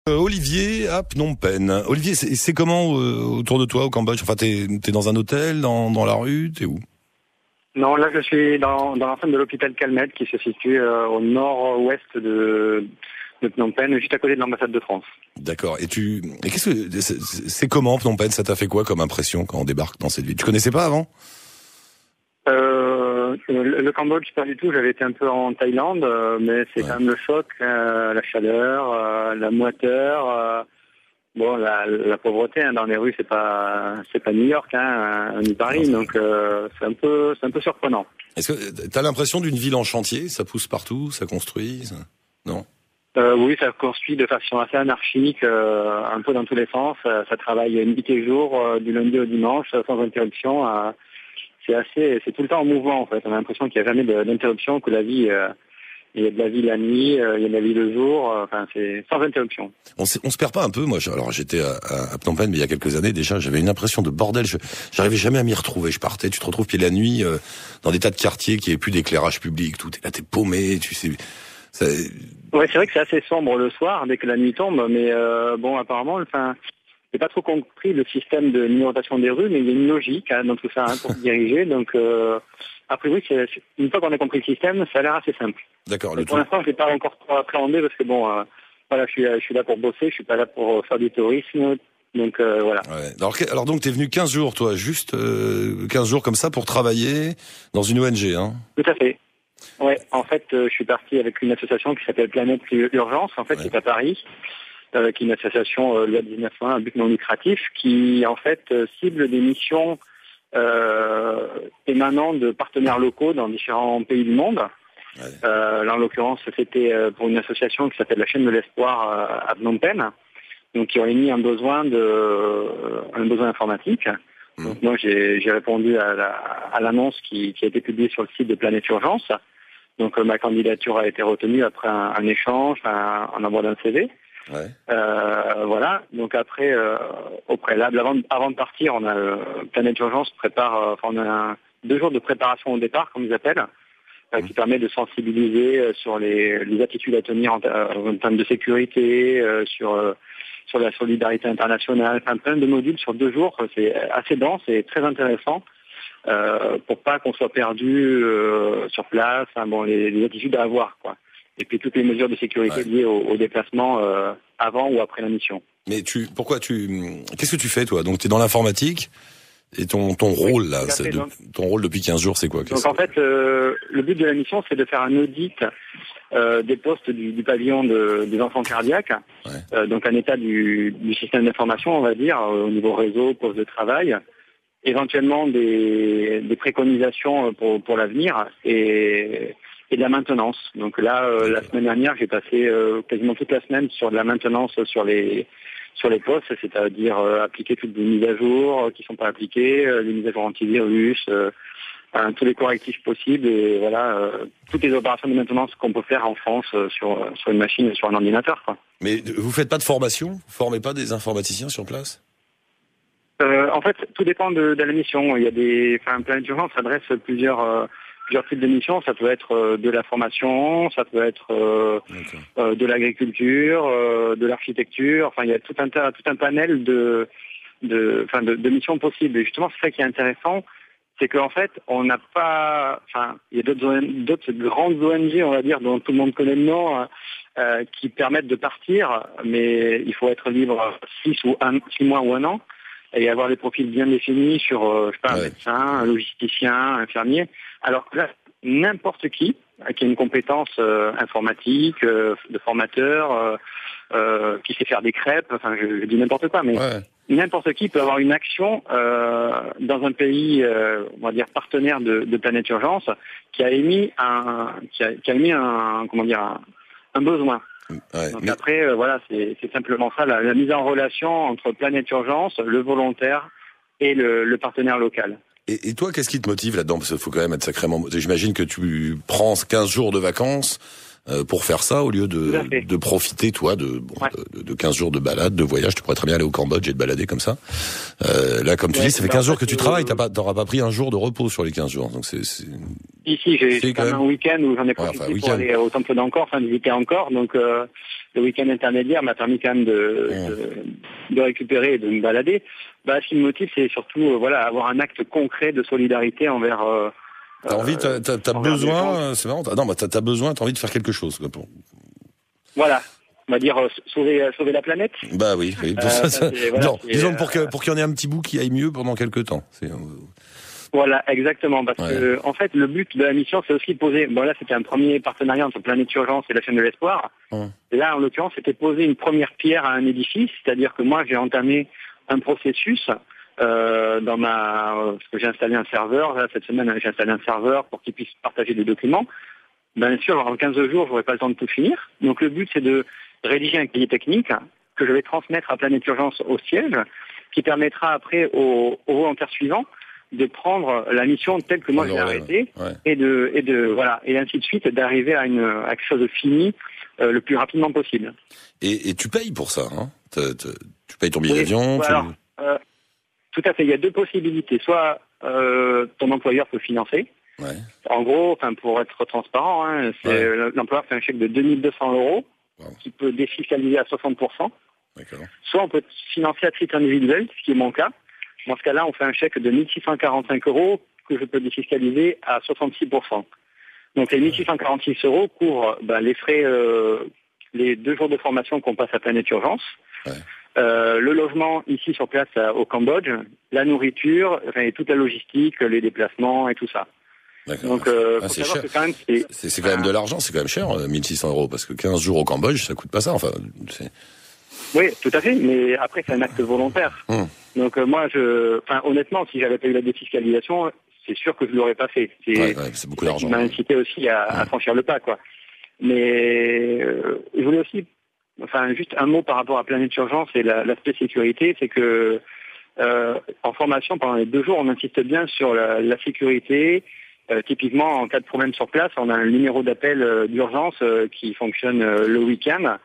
Olivier à Phnom Penh. Olivier, c'est comment autour de toi au Cambodge? Enfin, t'es dans un hôtel, dans la rue, t'es où? Non, là je suis dans l'enceinte de l'hôpital Calmette qui se situe au nord-ouest de Phnom Penh, juste à côté de l'ambassade de France. D'accord. Et qu'est-ce que c'est comment Phnom Penh? Ça t'a fait quoi comme impression quand on débarque dans cette ville? Tu connaissais pas avant? Le Cambodge, pas du tout. J'avais été un peu en Thaïlande, mais c'est quand même le choc, la chaleur, la moiteur, la pauvreté dans les rues. C'est pas New York, ni Paris, donc c'est un peu surprenant. Est-ce que t'as l'impression d'une ville en chantier? Ça pousse partout, ça construit, ça... Non? Oui, ça construit de façon assez anarchique, un peu dans tous les sens. Ça travaille nuit et jour, du lundi au dimanche, sans interruption. C'est tout le temps en mouvement en fait. On a l'impression qu'il n'y a jamais d'interruption, que la vie, il y a de la vie la nuit, il y a de la vie le jour. Enfin, c'est sans interruption. On se perd pas un peu, moi. Alors j'étais à Phnom Penh, mais il y a quelques années déjà, j'avais une impression de bordel. J'arrivais jamais à m'y retrouver. Je partais, tu te retrouves puis la nuit dans des tas de quartiers qui n'avaient plus d'éclairage public. Tout est là, t'es paumé, tu sais. Ouais, c'est vrai que c'est assez sombre le soir dès que la nuit tombe, mais apparemment, j'ai pas trop compris le système de numérotation des rues, mais il y a une logique dans tout ça pour se diriger. Donc, a priori, une fois qu'on a compris le système, ça a l'air assez simple. D'accord. Pour l'instant, je l'ai pas encore trop appréhendé parce que je suis là pour bosser, je suis pas là pour faire du tourisme. Donc voilà. Ouais. Alors donc t'es venu 15 jours, toi, juste 15 jours comme ça pour travailler dans une ONG, hein? Tout à fait. Ouais. En fait, je suis parti avec une association qui s'appelle Planète Urgence, en fait, qui est à Paris. Qui est une association loi 1901 à but non lucratif qui en fait cible des missions émanant de partenaires locaux dans différents pays du monde. Là en l'occurrence c'était pour une association qui s'appelle la chaîne de l'espoir à Phnom Penh, donc qui aurait mis un besoin informatique. Donc moi j'ai répondu à l'annonce qui a été publiée sur le site de Planète Urgence. Donc ma candidature a été retenue après un échange, un envoi d'un CV. Ouais. Voilà. Donc après, au préalable, avant de partir, on a Planète Urgence prépare. On a 2 jours de préparation au départ, comme ils appellent, qui permet de sensibiliser sur les attitudes à tenir en termes de sécurité, sur la solidarité internationale. Enfin, plein de modules sur 2 jours. C'est assez dense et très intéressant. Pour pas qu'on soit perdu sur place. Les attitudes à avoir, quoi. Et puis toutes les mesures de sécurité liées au déplacement avant ou après la mission. Mais qu'est-ce que tu fais toi? Donc tu es dans l'informatique et ton rôle là, ton rôle depuis 15 jours, c'est quoi? Donc en fait, le but de la mission, c'est de faire un audit des postes du pavillon des enfants cardiaques, donc un état du système d'information, on va dire, au niveau réseau, poste de travail, éventuellement des préconisations pour l'avenir et de la maintenance. Donc là, la semaine dernière, j'ai passé quasiment toute la semaine sur de la maintenance sur les postes, c'est-à-dire appliquer toutes les mises à jour qui sont pas appliquées, les mises à jour antivirus, tous les correctifs possibles et voilà, toutes les opérations de maintenance qu'on peut faire en France sur une machine, sur un ordinateur, quoi. Mais vous faites pas de formation? Vous formez pas des informaticiens sur place? En fait, tout dépend de la mission. Il y a Planète Urgence s'adresse plusieurs types de missions. Ça peut être de la formation, ça peut être de l'agriculture, de l'architecture. Enfin, il y a tout un panel de missions possibles. Et justement, c'est ça qui est intéressant, c'est qu'en fait, on n'a pas. Enfin, il y a d'autres grandes ONG, on va dire, dont tout le monde connaît le nom, qui permettent de partir, mais il faut être libre 6 mois ou 1 an. Et avoir des profils bien définis sur, un médecin, un logisticien, un infirmier. Alors que là, n'importe qui a une compétence informatique, de formateur, qui sait faire des crêpes, enfin je dis n'importe quoi, mais n'importe qui peut avoir une action dans un pays, on va dire partenaire de Planète Urgence, qui a émis un besoin. Donc après, c'est simplement ça, la mise en relation entre Planète Urgence, le volontaire et le partenaire local. Et toi, qu'est-ce qui te motive là-dedans? Parce qu'il faut quand même être sacrément... J'imagine que tu prends 15 jours de vacances pour faire ça, au lieu de profiter, toi, de 15 jours de balade, de voyage. Tu pourrais très bien aller au Cambodge et te balader comme ça. Là, comme tu dis, ça fait 15 jours que tu travailles, t'auras pas pris un jour de repos sur les 15 jours. Donc Ici, j'ai quand même un week-end où j'en ai profité pour aller au temple d'Angkor, visiter Angkor. Donc le week-end intermédiaire m'a permis quand même de récupérer et de me balader. Ce qui me motive, c'est surtout avoir un acte concret de solidarité envers. T'as besoin, c'est marrant. T'as besoin, t'as envie de faire quelque chose. Quoi, Voilà. On va dire sauver la planète. Bah oui. Disons pour qu'il y en ait un petit bout qui aille mieux pendant quelques temps. Voilà, exactement. Parce que en fait, le but de la mission, c'est aussi de poser. Bon là, c'était un premier partenariat entre Planète Urgence et la chaîne de l'Espoir. Et là, en l'occurrence, c'était poser une première pierre à un édifice, c'est-à-dire que moi, j'ai entamé un processus parce que j'ai installé un serveur. Là, cette semaine, j'ai installé un serveur pour qu'ils puissent partager des documents. Bien sûr, en 15 jours, j'aurai pas le temps de tout finir. Donc le but, c'est de rédiger un cahier technique que je vais transmettre à Planète Urgence au siège, qui permettra après aux volontaires suivants de prendre la mission telle que moi je l'ai arrêtée et ainsi de suite, d'arriver à quelque chose de fini le plus rapidement possible. Et tu payes pour ça, hein? Tu payes ton billet d'avion? Tout à fait. Il y a deux possibilités. Soit ton employeur peut financer. Ouais. En gros, pour être transparent, l'employeur fait un chèque de 2200 € qui peut défiscaliser à 60%. D'accord. Soit on peut financer à titre individuel, ce qui est mon cas. Dans ce cas-là, on fait un chèque de 1645 € que je peux défiscaliser à 66%. Donc les 1646 € couvrent les frais, les 2 jours de formation qu'on passe à Planète Urgence. Ouais. Le logement ici sur place au Cambodge, la nourriture, et toute la logistique, les déplacements et tout ça. D'accord. Donc, c'est cher. C'est quand même de l'argent, c'est quand même cher, 1600 €, parce que 15 jours au Cambodge, ça coûte pas ça. Oui, tout à fait, mais après c'est un acte volontaire. Donc moi, honnêtement, si j'avais pas eu la défiscalisation, c'est sûr que je l'aurais pas fait. C'est beaucoup d'argent. Ça m'a incité aussi à franchir le pas, quoi. Mais je voulais aussi, juste un mot par rapport à Planète Urgence et l'aspect sécurité, c'est que en formation pendant les 2 jours, on insiste bien sur la sécurité. Typiquement, en cas de problème sur place, on a un numéro d'appel d'urgence qui fonctionne le week-end,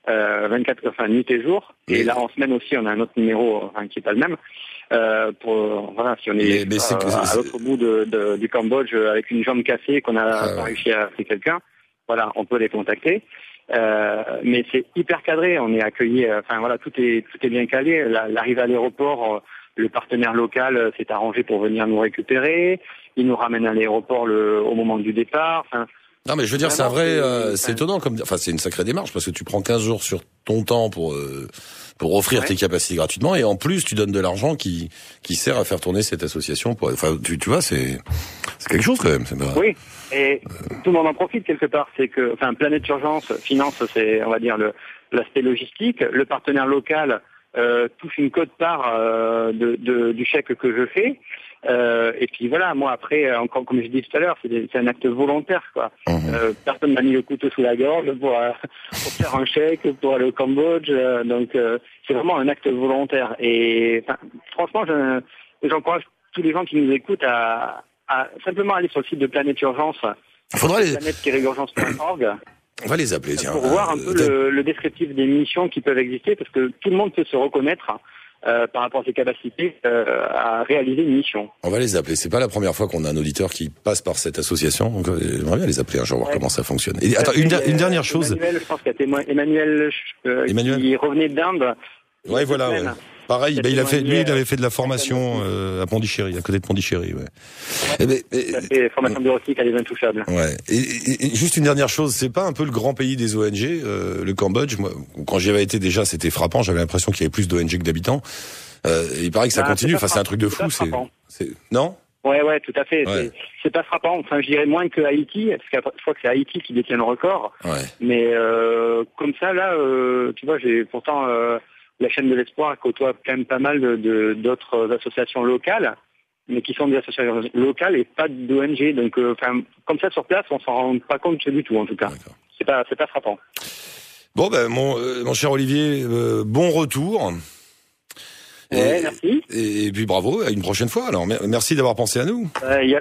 24 nuit et jour. Et là, en semaine aussi, on a un autre numéro qui n'est pas le même. Si on est à l'autre bout du Cambodge avec une jambe cassée, qu'on n'a pas réussi à faire quelqu'un, on peut les contacter. Mais c'est hyper cadré. On est accueilli. Tout est bien calé. L'arrivée à l'aéroport. Le partenaire local s'est arrangé pour venir nous récupérer. Il nous ramène à l'aéroport au moment du départ. Non, mais je veux dire, c'est un vrai, c'est étonnant c'est une sacrée démarche parce que tu prends 15 jours sur ton temps pour offrir tes capacités gratuitement et en plus tu donnes de l'argent qui sert à faire tourner cette association tu vois, c'est quelque chose quand même. Oui. Et tout le monde en profite quelque part. C'est que, Planète Urgence finance, c'est, on va dire, l'aspect logistique. Le partenaire local touche une quote-part du chèque que je fais. Et puis voilà, moi après, encore comme je dis tout à l'heure, c'est un acte volontaire, quoi. Personne m'a mis le couteau sous la gorge pour faire un chèque, pour aller au Cambodge. Donc c'est vraiment un acte volontaire. Et franchement, j'encourage tous les gens qui nous écoutent à simplement aller sur le site de Planète Urgence, planète-urgence.org. On va les appeler, tiens. Pour voir un peu le descriptif des missions qui peuvent exister, parce que tout le monde peut se reconnaître par rapport à ses capacités à réaliser une mission. On va les appeler. C'est pas la première fois qu'on a un auditeur qui passe par cette association, donc j'aimerais bien les appeler un jour, voir comment ça fonctionne. Et attends, une dernière chose. Emmanuel, je pense qu'il y a Emmanuel qui revenait d'Inde. Ouais, voilà. Ouais. Pareil, il avait fait de la formation à Pondichéry, à côté de Pondichéry. Formation bureautique à des Intouchables. Ouais. Et juste une dernière chose, c'est pas un peu le grand pays des ONG, le Cambodge. Moi, quand j'y avais été déjà, c'était frappant. J'avais l'impression qu'il y avait plus d'ONG que d'habitants. Il paraît que ça continue. C'est un truc de fou. Non? Ouais, tout à fait. Ouais. C'est pas frappant. Je dirais moins que Haïti, parce que je crois que c'est Haïti qui détient le record. Ouais. Mais comme ça, là, tu vois, j'ai pourtant la chaîne de l'Espoir côtoie quand même pas mal d'autres associations locales, mais qui sont des associations locales et pas d'ONG. Donc, comme ça sur place, on s'en rend pas compte du tout, en tout cas. D'accord. C'est pas frappant. Bon, mon cher Olivier, bon retour. Merci. Et puis bravo, à une prochaine fois. Alors, merci d'avoir pensé à nous. Il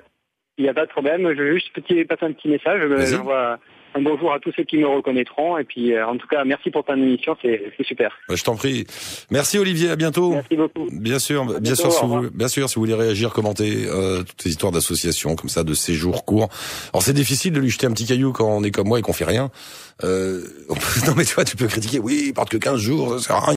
y a pas de problème. Je vais juste passer un petit message. J'envoie un bonjour à tous ceux qui me reconnaîtront. Et puis, en tout cas, merci pour ta émission, c'est super. Je t'en prie. Merci Olivier, à bientôt. Merci beaucoup. Bien sûr, si vous voulez réagir, commenter toutes ces histoires d'associations comme ça, de séjours courts. Alors c'est difficile de lui jeter un petit caillou quand on est comme moi et qu'on fait rien. Non mais tu vois, tu peux critiquer. Oui, il part que 15 jours, ça sert à rien.